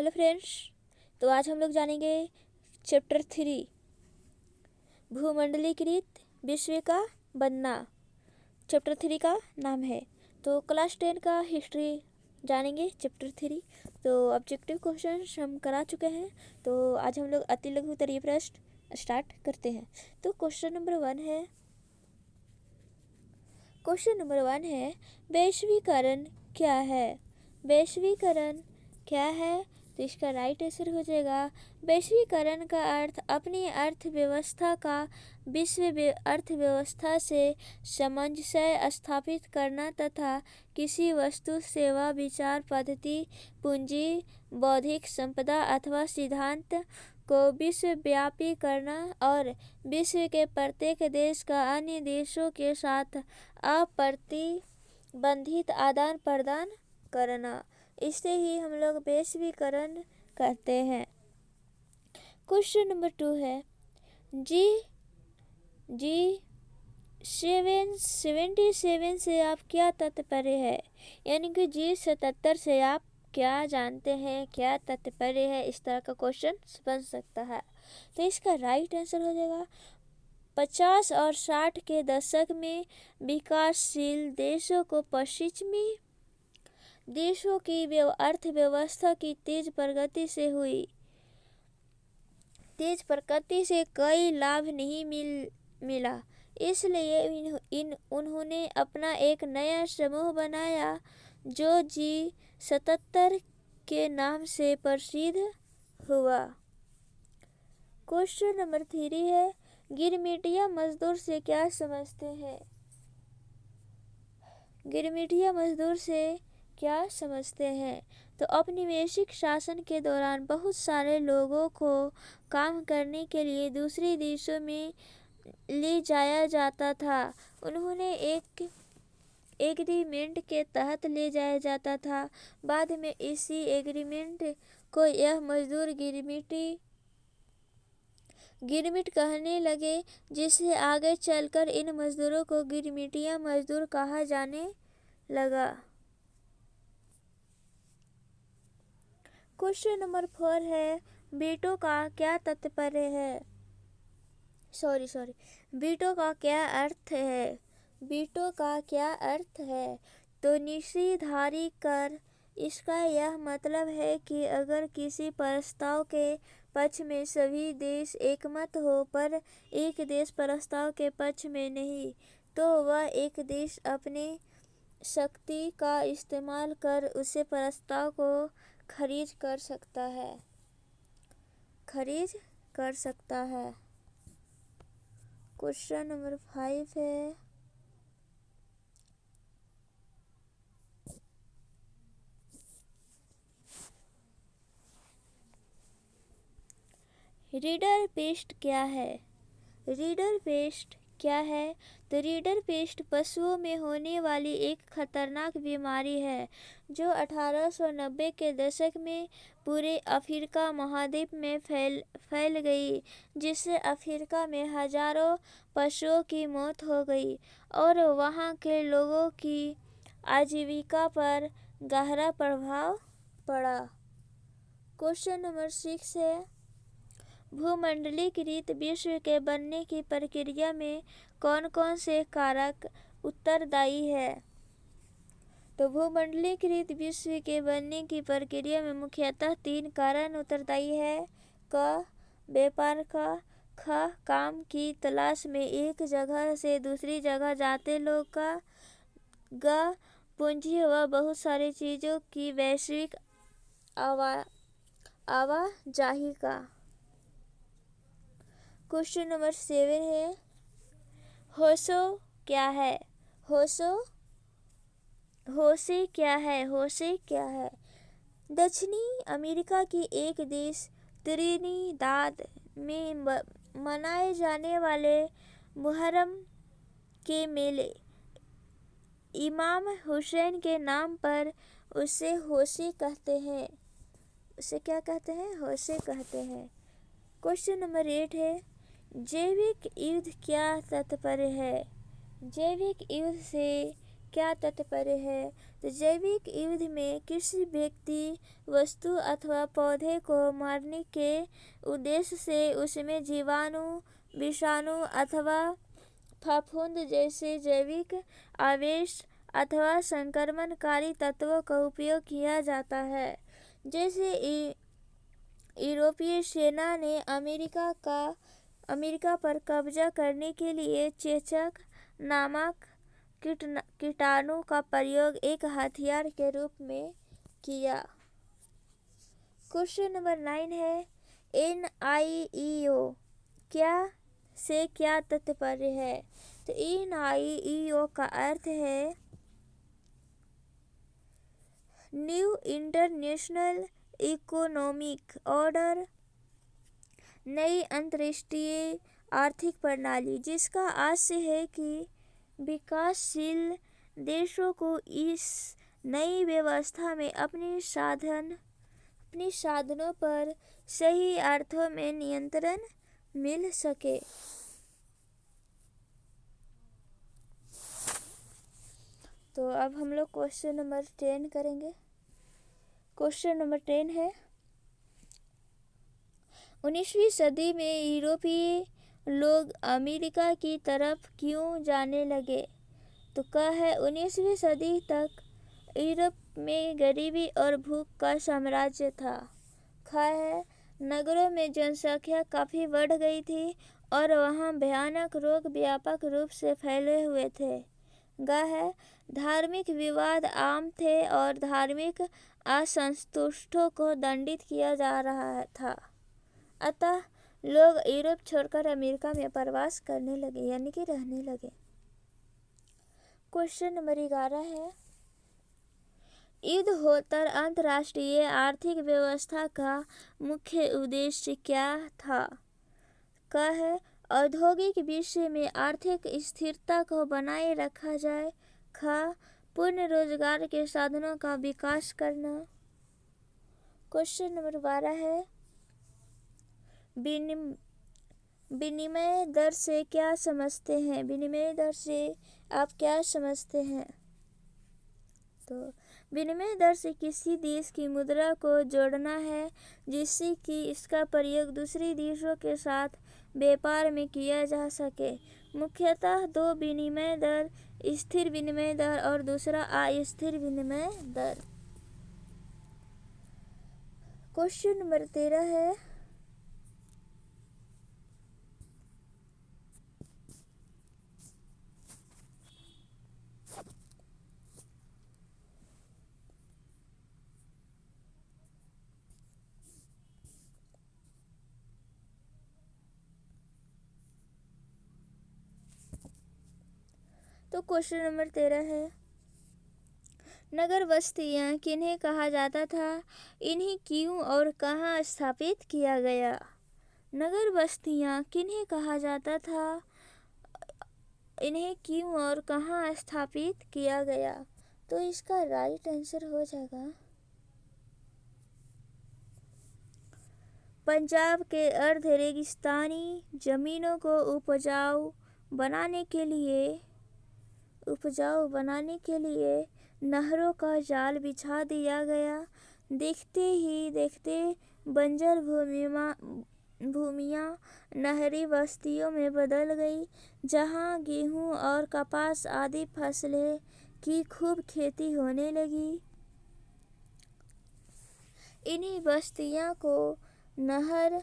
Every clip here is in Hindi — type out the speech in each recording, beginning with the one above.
हेलो फ्रेंड्स, तो आज हम लोग जानेंगे चैप्टर 3 भूमंडलीकृत विश्व का बनना। चैप्टर 3 का नाम है। तो क्लास 10 का हिस्ट्री जानेंगे चैप्टर 3। तो ऑब्जेक्टिव क्वेश्चन हम करा चुके हैं। तो आज हम लोग अति लघु उत्तरीय प्रश्न स्टार्ट करते हैं। तो क्वेश्चन नंबर 1 है वैश्वीकरण क्या है। वैश्वीकरण क्या है, तो इसका राइट आंसर हो जाएगा वैश्वीकरण का अर्थ अपनी अर्थव्यवस्था का विश्व अर्थव्यवस्था से सामंजस्य स्थापित करना तथा किसी वस्तु, सेवा, विचार, पद्धति, पूंजी, बौद्धिक संपदा अथवा सिद्धांत को विश्वव्यापी करना और विश्व के प्रत्येक देश का अन्य देशों के साथ अप्रतिबंधित आदान प्रदान करना, इसे ही हम लोग वैश्वीकरण कहते हैं। क्वेश्चन नंबर 2 है G77 से आप क्या तात्पर्य है, यानी कि G77 से आप क्या जानते हैं, क्या तात्पर्य है, इस तरह का क्वेश्चन बन सकता है। तो इसका राइट आंसर हो जाएगा 50 और 60 के दशक में विकासशील देशों को पश्चिमी देशों की अर्थव्यवस्था की तेज प्रगति से कई लाभ नहीं मिला, इसलिए उन्होंने अपना एक नया समूह बनाया जो G77 के नाम से प्रसिद्ध हुआ। क्वेश्चन नंबर 3 है गिरमिटिया मजदूर से क्या समझते हैं। गिरमिटिया मजदूर से क्या समझते हैं, तो औपनिवेशिक शासन के दौरान बहुत सारे लोगों को काम करने के लिए दूसरे देशों में ले जाया जाता था। उन्होंने एक एग्रीमेंट के तहत ले जाया जाता था। बाद में इसी एग्रीमेंट को यह मजदूर गिरमिट कहने लगे, जिससे आगे चलकर इन मजदूरों को गिरमिटिया मजदूर कहा जाने लगा। क्वेश्चन नंबर 4 है वीटो का क्या तात्पर्य है। वीटो का क्या अर्थ है। वीटो का क्या अर्थ है, तो निषेधारी कर। इसका यह मतलब है कि अगर किसी प्रस्ताव के पक्ष में सभी देश एकमत हो पर एक देश प्रस्ताव के पक्ष में नहीं, तो वह एक देश अपने शक्ति का इस्तेमाल कर उसे प्रस्ताव को खारिज कर सकता है। क्वेश्चन नंबर 5 है रीडर पेस्ट क्या है। रीडर पेस्ट क्या है, तो रीडर पेस्ट पशुओं में होने वाली एक खतरनाक बीमारी है जो 1890 के दशक में पूरे अफ्रीका महाद्वीप में फैल गई, जिससे अफ्रीका में हजारों पशुओं की मौत हो गई और वहां के लोगों की आजीविका पर गहरा प्रभाव पड़ा। क्वेश्चन नंबर 6 है भूमंडलीकृत विश्व के बनने की प्रक्रिया में कौन कौन से कारक उत्तरदायी है। तो भूमंडलीकृत विश्व के बनने की प्रक्रिया में मुख्यतः 3 कारण उत्तरदायी है। क व्यापार का, ख काम की तलाश में एक जगह से दूसरी जगह जाते लोग का, ग पूंजी व बहुत सारी चीजों की वैश्विक आवाजाही का। क्वेश्चन नंबर 7 है होशे क्या है। होशे क्या है, दक्षिणी अमेरिका की एक देश त्रिनिदाद में मनाए जाने वाले मुहर्रम के मेले इमाम हुसैन के नाम पर उसे होशे कहते हैं। उसे क्या कहते हैं, होशे कहते हैं। क्वेश्चन नंबर 8 है जैविक युद्ध क्या तात्पर्य है। जैविक युद्ध से क्या तात्पर्य है? तो जैविक युद्ध में किसी व्यक्ति, वस्तु अथवा पौधे को मारने के उद्देश्य से उसमें जीवाणु, विषाणु अथवा फफूंद जैसे जैविक आवेश अथवा संक्रमणकारी तत्वों का उपयोग किया जाता है। जैसे यूरोपीय सेना ने अमेरिका पर कब्जा करने के लिए चेचक नामक कीटाणु का प्रयोग एक हथियार के रूप में किया। क्वेश्चन नंबर 9 है NIEO क्या तात्पर्य है? तो NIEO का अर्थ है न्यू इंटरनेशनल इकोनॉमिक ऑर्डर, नई अंतर्राष्ट्रीय आर्थिक प्रणाली, जिसका आशय है कि विकासशील देशों को इस नई व्यवस्था में अपनी साधनों पर सही अर्थों में नियंत्रण मिल सके। तो अब हम लोग क्वेश्चन नंबर 10 करेंगे। क्वेश्चन नंबर 10 है 19वीं सदी में यूरोपीय लोग अमेरिका की तरफ क्यों जाने लगे? तो क्या है 19वीं सदी तक यूरोप में गरीबी और भूख का साम्राज्य था। क्या है नगरों में जनसंख्या काफ़ी बढ़ गई थी और वहाँ भयानक रोग व्यापक रूप से फैले हुए थे। गा है धार्मिक विवाद आम थे और धार्मिक असंतुष्टों को दंडित किया जा रहा था। अतः लोग यूरोप छोड़कर अमेरिका में प्रवास करने लगे, यानी कि रहने लगे। क्वेश्चन नंबर 11 है युद्धोत्तर अंतर्राष्ट्रीय आर्थिक व्यवस्था का मुख्य उद्देश्य क्या था? क्या है औद्योगिक विश्व में आर्थिक स्थिरता को बनाए रखा जाए। खा पूर्ण रोजगार के साधनों का विकास करना। क्वेश्चन नंबर 12 है विनिमय दर से क्या समझते हैं? विनिमय दर से आप क्या समझते हैं? तो विनिमय दर से किसी देश की मुद्रा को जोड़ना है जिससे कि इसका प्रयोग दूसरे देशों के साथ व्यापार में किया जा सके। मुख्यतः दो विनिमय दर, स्थिर विनिमय दर और दूसरा अस्थिर विनिमय दर। क्वेश्चन नंबर 13 है तो क्वेश्चन नंबर 13 है नगर बस्तियां किन्हें कहा जाता था? इन्हें क्यों और कहाँ स्थापित किया गया? नगर बस्तियां किन्हें कहा जाता था? इन्हें क्यों और कहाँ स्थापित किया गया? तो इसका राइट आंसर हो जाएगा पंजाब के अर्ध रेगिस्तानी जमीनों को उपजाऊ बनाने के लिए नहरों का जाल बिछा दिया गया। देखते ही देखते बंजर भूमियाँ नहरी बस्तियों में बदल गई, जहाँ गेहूँ और कपास आदि फसलें की खूब खेती होने लगी। इन्हीं बस्तियों को नहर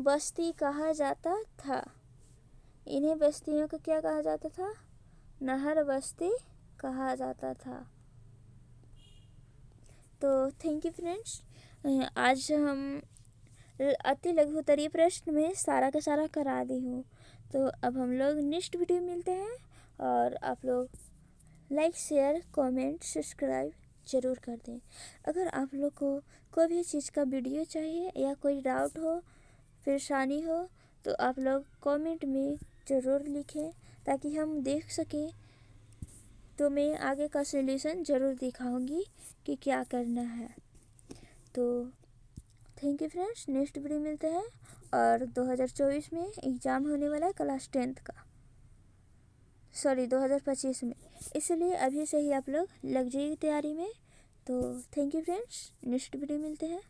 बस्ती कहा जाता था। इन्हीं बस्तियों को क्या कहा जाता था? नहर बस्ती कहा जाता था। तो थैंक यू फ्रेंड्स, आज हम अति लघु उत्तरीय प्रश्न में सारा का सारा करा दी हूँ। तो अब हम लोग नेक्स्ट वीडियो मिलते हैं और आप लोग लाइक, शेयर, कमेंट, सब्सक्राइब ज़रूर कर दें। अगर आप लोग को कोई भी चीज़ का वीडियो चाहिए या कोई डाउट हो, परेशानी हो, तो आप लोग कमेंट में ज़रूर लिखें ताकि हम देख सकें। तो मैं आगे का सॉल्यूशन ज़रूर दिखाऊंगी कि क्या करना है। तो thank you friends, next video मिलते हैं। और 2024 में एग्ज़ाम होने वाला है क्लास 10th का। सॉरी 2025 में। इसलिए अभी से ही आप लोग लग जाइए तैयारी में। तो thank you friends, next video मिलते हैं।